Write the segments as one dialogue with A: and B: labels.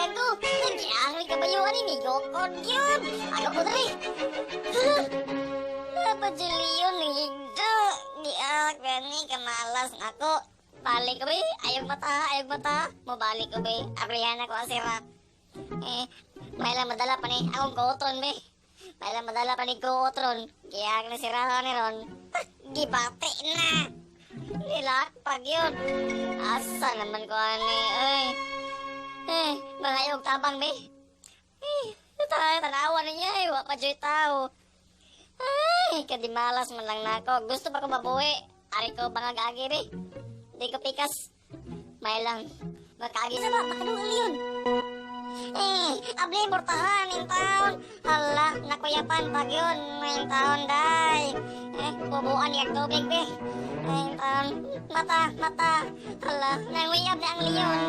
A: dagan ko. Nagyari ka ba yun? Inigokod yun. Ano ko dali? Napadyo Leon, higdo. Giyak, gani, kamalas na ko. Balik ko ba? Ayog mata. Mabalik ko ba? Abrihan ako ang sirap. May lang madala pa ni akong kotron be. May lang madala pa ni kotron. Giyak na sirahan ni Ron. Gibati na. Nilakpag yun. Asa naman ko ani. Mga ayog tabang be. Tanawan niya wa pa dyo'y tao. Kadimalas man lang nako. Gusto pa ko mabuhi. Ari ko bangagagi be. Di ko pikas. May lang. Magkagi sa ba? Makaduhal yun. Abli, bortahan yung taon. Hala, nakuyapan pag yun. Yung taon, day. Bubuan yung tubig, be. Yung taon, mata. Hala, nanguyab na ang leon.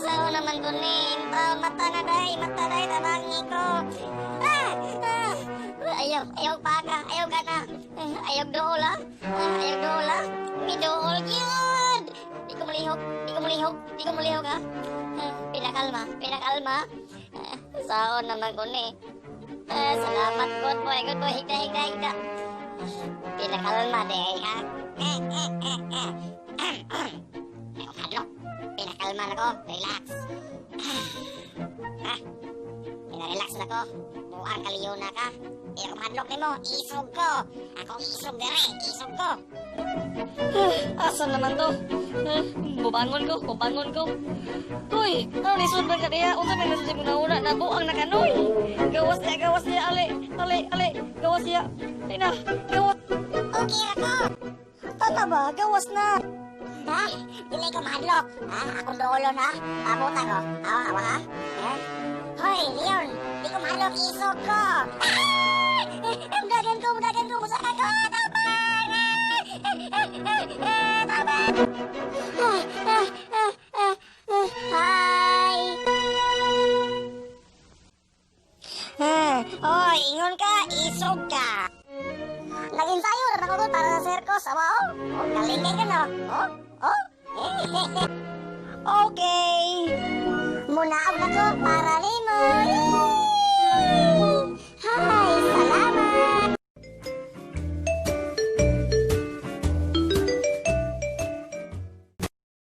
A: Sao naman dun, yung taon, mata na, day. Mata, day, tabangi ko. Ayaw ka na. Ayaw dool, ha. May dool, yun. Di ko malihog, ha. Pinakalma. Saon naman ko ni. Salamat, good boy. Higda. Pinakalma, day, ha. Ano? Pinakalma na ko. Relax. Pinarelax na ko. Buang kaliyo na ka. Pero madlok ni mo, isog ko. Akong isog dere, isog ko.
B: Asa naman to? Bubangon ko. Uy, ano lisod ba ka kaya? Unsa may nasa muna na buang nakanoy. Gawas niya, ale. Gawas niya. Ay na, gawas.
A: Okay na ko.
B: Tama ba? Gawas na.
A: Ha? Dili ko mahadlok. Ha? Akong doolon, ha? Pabuta ko. Awa, ha? Hoy, Leon. Di ko mahadlok, isog ko. Mudagan ko. Musaka ko. Tabang. Hi. Hoy, ingon ka, isog ka. Nag-ensayo na ako para sa circus, awa o. Kalingay ka no. Okay. Munaab na ko,